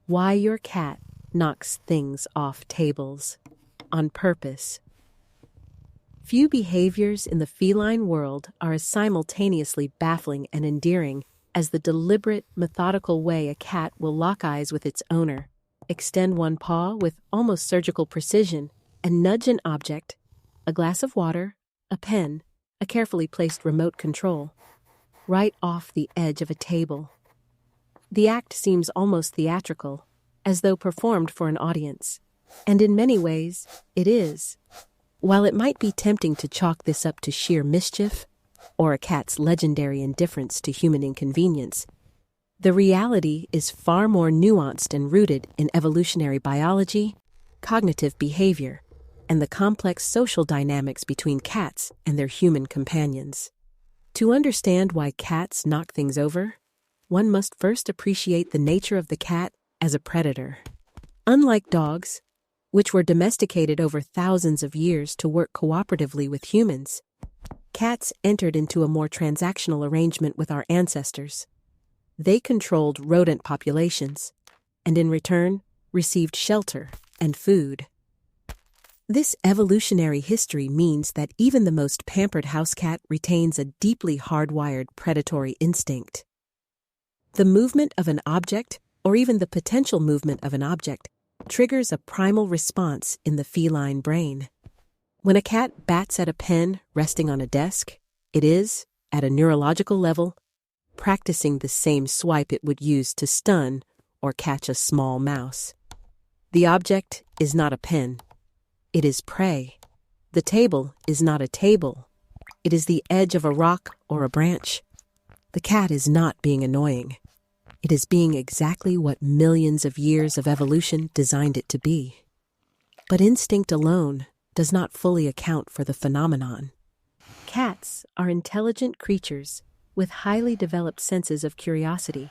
Why your cat knocks things off tables on purpose. Few behaviors in the feline world are as simultaneously baffling and endearing as the deliberate, methodical way a cat will lock eyes with its owner, extend one paw with almost surgical precision, and nudge an object, a glass of water, a pen, a carefully placed remote control, right off the edge of a table. The act seems almost theatrical, as though performed for an audience, and in many ways, it is. While it might be tempting to chalk this up to sheer mischief, or a cat's legendary indifference to human inconvenience, the reality is far more nuanced and rooted in evolutionary biology, cognitive behavior, and the complex social dynamics between cats and their human companions. To understand why cats knock things over, one must first appreciate the nature of the cat as a predator. Unlike dogs, which were domesticated over thousands of years to work cooperatively with humans, cats entered into a more transactional arrangement with our ancestors. They controlled rodent populations, and in return, received shelter and food. This evolutionary history means that even the most pampered house cat retains a deeply hardwired predatory instinct. The movement of an object, or even the potential movement of an object, triggers a primal response in the feline brain. When a cat bats at a pen resting on a desk, it is, at a neurological level, practicing the same swipe it would use to stun or catch a small mouse. The object is not a pen. It is prey. The table is not a table. It is the edge of a rock or a branch. The cat is not being annoying. It is being exactly what millions of years of evolution designed it to be. But instinct alone does not fully account for the phenomenon. Cats are intelligent creatures with highly developed senses of curiosity,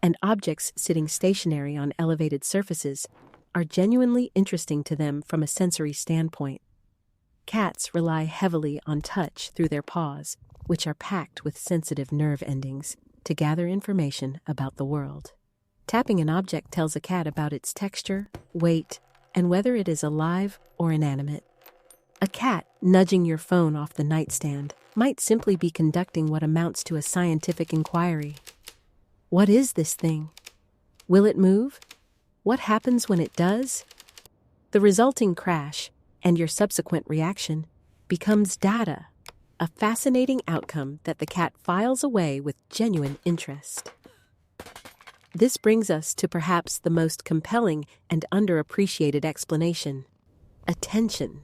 and objects sitting stationary on elevated surfaces are genuinely interesting to them from a sensory standpoint. Cats rely heavily on touch through their paws, which are packed with sensitive nerve endings, to gather information about the world. Tapping an object tells a cat about its texture, weight, and whether it is alive or inanimate. A cat nudging your phone off the nightstand might simply be conducting what amounts to a scientific inquiry. What is this thing? Will it move? What happens when it does? The resulting crash, and your subsequent reaction, becomes data, a fascinating outcome that the cat files away with genuine interest. This brings us to perhaps the most compelling and underappreciated explanation: attention.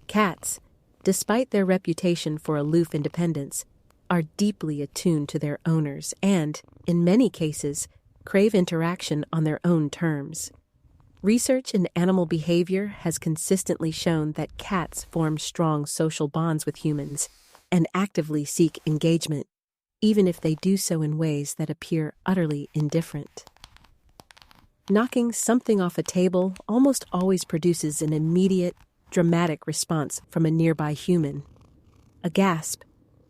Cats, despite their reputation for aloof independence, are deeply attuned to their owners and, in many cases, crave interaction on their own terms. Research in animal behavior has consistently shown that cats form strong social bonds with humans and actively seek engagement, even if they do so in ways that appear utterly indifferent. Knocking something off a table almost always produces an immediate, dramatic response from a nearby human. A gasp,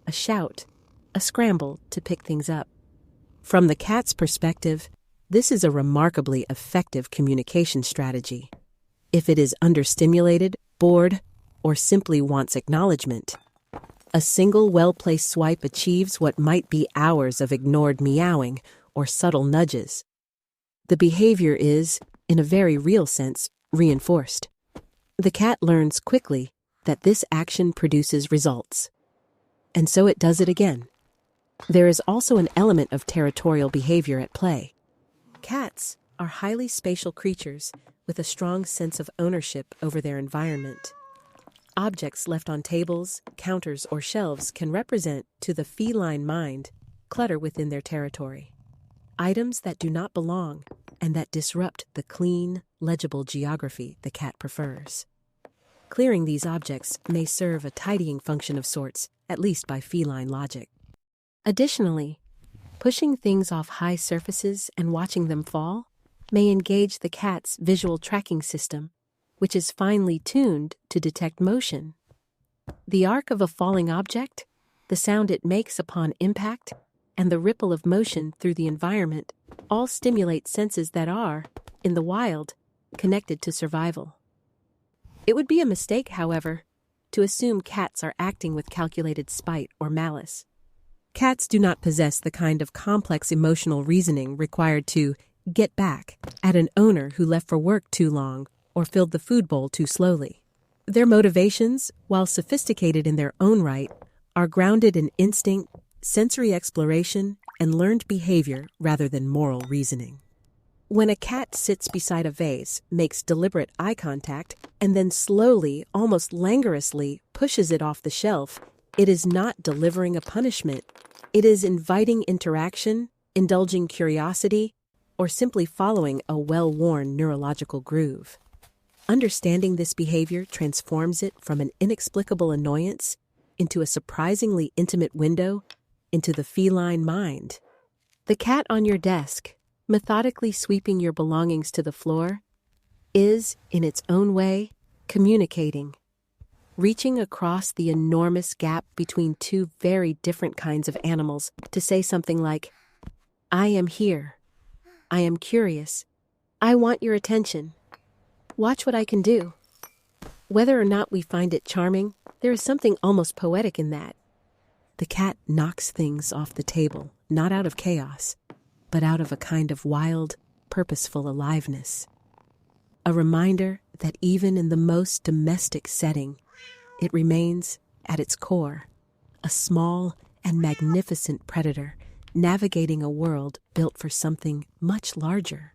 a shout, a scramble to pick things up. From the cat's perspective, this is a remarkably effective communication strategy. If it is understimulated, bored, or simply wants acknowledgement, a single well-placed swipe achieves what might be hours of ignored meowing or subtle nudges. The behavior is, in a very real sense, reinforced. The cat learns quickly that this action produces results, and so it does it again. There is also an element of territorial behavior at play. Cats are highly spatial creatures with a strong sense of ownership over their environment. Objects left on tables, counters, or shelves can represent, to the feline mind, clutter within their territory. Items that do not belong and that disrupt the clean, legible geography the cat prefers. Clearing these objects may serve a tidying function of sorts, at least by feline logic. Additionally, pushing things off high surfaces and watching them fall may engage the cat's visual tracking system, which is finely tuned to detect motion. The arc of a falling object, the sound it makes upon impact, and the ripple of motion through the environment all stimulate senses that are, in the wild, connected to survival. It would be a mistake, however, to assume cats are acting with calculated spite or malice. Cats do not possess the kind of complex emotional reasoning required to get back at an owner who left for work too long or filled the food bowl too slowly. Their motivations, while sophisticated in their own right, are grounded in instinct, sensory exploration, and learned behavior rather than moral reasoning. When a cat sits beside a vase, makes deliberate eye contact, and then slowly, almost languorously, pushes it off the shelf, it is not delivering a punishment. It is inviting interaction, indulging curiosity, or simply following a well-worn neurological groove. Understanding this behavior transforms it from an inexplicable annoyance into a surprisingly intimate window into the feline mind. The cat on your desk, methodically sweeping your belongings to the floor, is, in its own way, communicating, reaching across the enormous gap between two very different kinds of animals to say something like, "I am here. I am curious. I want your attention. Watch what I can do." Whether or not we find it charming, there is something almost poetic in that. The cat knocks things off the table, not out of chaos, but out of a kind of wild, purposeful aliveness. A reminder that even in the most domestic setting, it remains, at its core, a small and magnificent predator navigating a world built for something much larger.